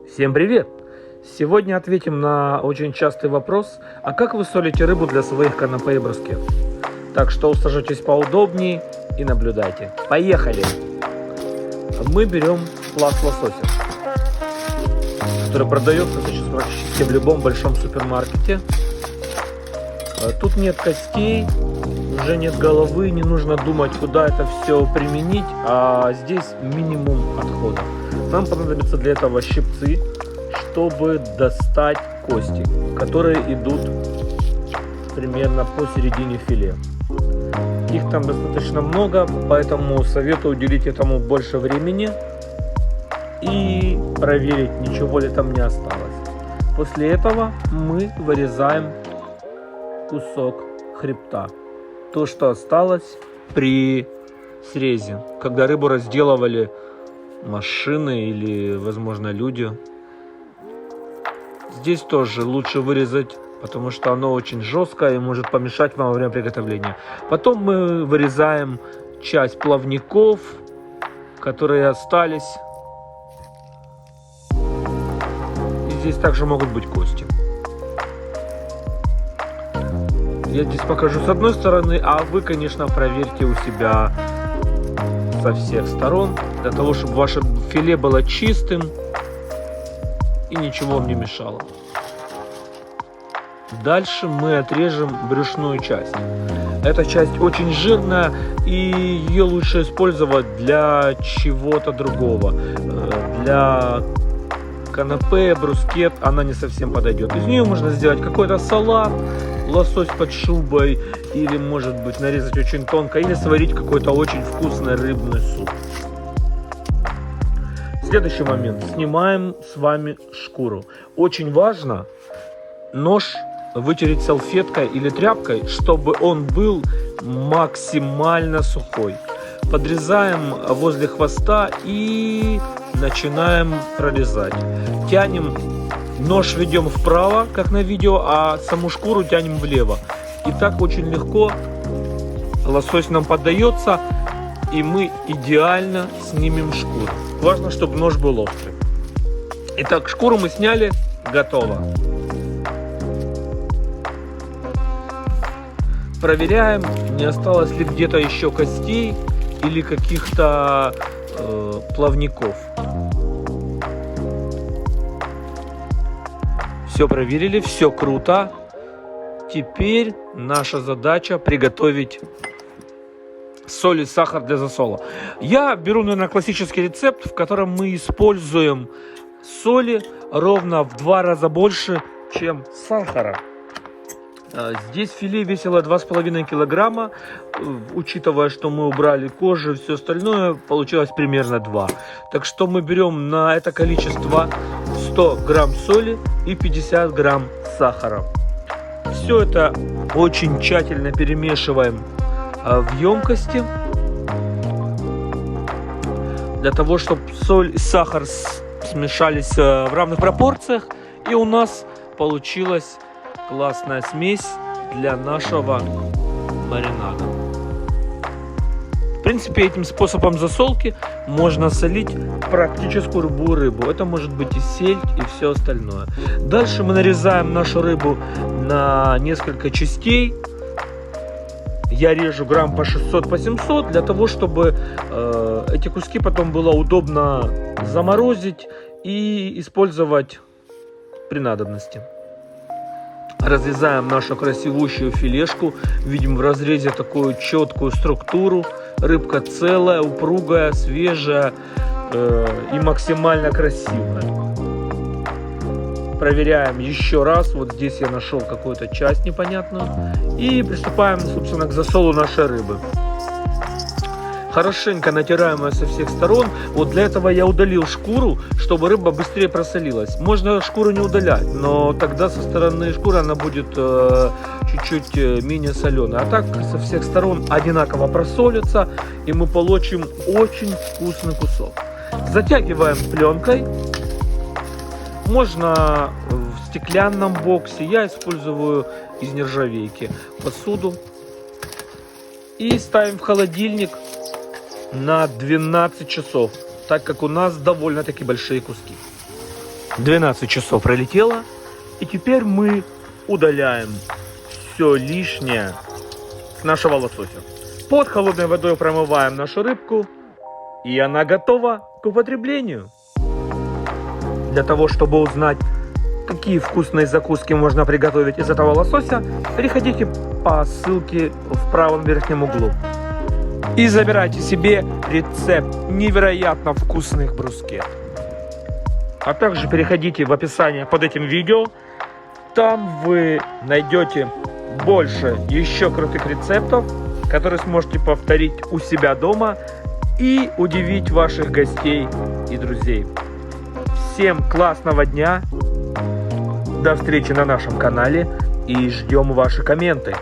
Всем привет! Сегодня ответим на очень частый вопрос: а как вы солите рыбу для своих канапе и брускет? Так что усаживайтесь поудобнее и наблюдайте. Поехали! Мы берем пласт лосося, который продается сейчас практически в любом большом супермаркете. Тут нет костей, уже нет головы, не нужно думать, куда это все применить, а здесь минимум отходов. Нам понадобятся для этого щипцы, чтобы достать кости, которые идут примерно посередине филе. Их там достаточно много, поэтому советую уделить этому больше времени и проверить, ничего ли там не осталось. После этого мы вырезаем кусок хребта, то, что осталось при срезе, когда рыбу разделывали машины или, возможно, люди. Здесь тоже лучше вырезать, потому что оно очень жесткое и может помешать вам во время приготовления. Потом мы вырезаем часть плавников, которые остались. И здесь также могут быть кости. Я здесь покажу с одной стороны, а вы, конечно, проверьте у себя со всех сторон, для того, чтобы ваше филе было чистым и ничего вам не мешало. Дальше мы отрежем брюшную часть. Эта часть очень жирная, и ее лучше использовать для чего-то другого. Для канапе, брускет она не совсем подойдет. Из нее можно сделать какой-то салат, лосось под шубой, или, может быть, нарезать очень тонко, или сварить какой-то очень вкусный рыбный суп. Следующий момент. Снимаем с вами шкуру. Очень важно нож вытереть салфеткой или тряпкой, чтобы он был максимально сухой. Подрезаем возле хвоста и начинаем прорезать. Тянем, нож ведем вправо, как на видео, а саму шкуру тянем влево. И так очень легко лосось нам поддается, и мы идеально снимем шкуру. Важно, чтобы нож был острый. Итак, шкуру мы сняли, готово. Проверяем, не осталось ли где-то еще костей или каких-то плавников. Все проверили, все круто. Теперь наша задача приготовить соль и сахар для засола. Я беру, наверное, классический рецепт, в котором мы используем соли ровно в 2 раза больше, чем сахара. Здесь филе весило 2,5 килограмма. Учитывая, что мы убрали кожу и все остальное, получилось примерно 2. Так что мы берем на это количество 100 грамм соли и 50 грамм сахара. Все это очень тщательно перемешиваем в емкости, для того, чтобы соль и сахар смешались в равных пропорциях, и у нас получилась классная смесь для нашего маринада. В принципе, этим способом засолки можно солить практически любую рыбу. Это может быть и сельдь, и все остальное. Дальше мы нарезаем нашу рыбу на несколько частей. Я режу грамм по 600, по 700, для того, чтобы эти куски потом было удобно заморозить и использовать при надобности. Разрезаем нашу красивущую филешку. Видим в разрезе такую четкую структуру. Рыбка целая, упругая, свежая и максимально красивая. Проверяем еще раз. Вот здесь я нашел какую-то часть непонятную. И приступаем, собственно, к засолу нашей рыбы. Хорошенько натираем ее со всех сторон. Вот для этого я удалил шкуру, чтобы рыба быстрее просолилась. Можно шкуру не удалять, но тогда со стороны шкуры она будет чуть-чуть менее соленая. А так со всех сторон одинаково просолится, и мы получим очень вкусный кусок. Затягиваем пленкой. Можно в стеклянном боксе. Я использую из нержавейки посуду. И ставим в холодильник на 12 часов, так как у нас довольно-таки большие куски. 12 часов пролетело, и теперь мы удаляем все лишнее с нашего лосося. Под холодной водой промываем нашу рыбку, и она готова к употреблению. Для того, чтобы узнать, какие вкусные закуски можно приготовить из этого лосося, переходите по ссылке в правом верхнем углу и забирайте себе рецепт невероятно вкусных брускет. А также переходите в описание под этим видео. Там вы найдете больше еще крутых рецептов, которые сможете повторить у себя дома и удивить ваших гостей и друзей. Всем классного дня, до встречи на нашем канале и ждем ваши комменты.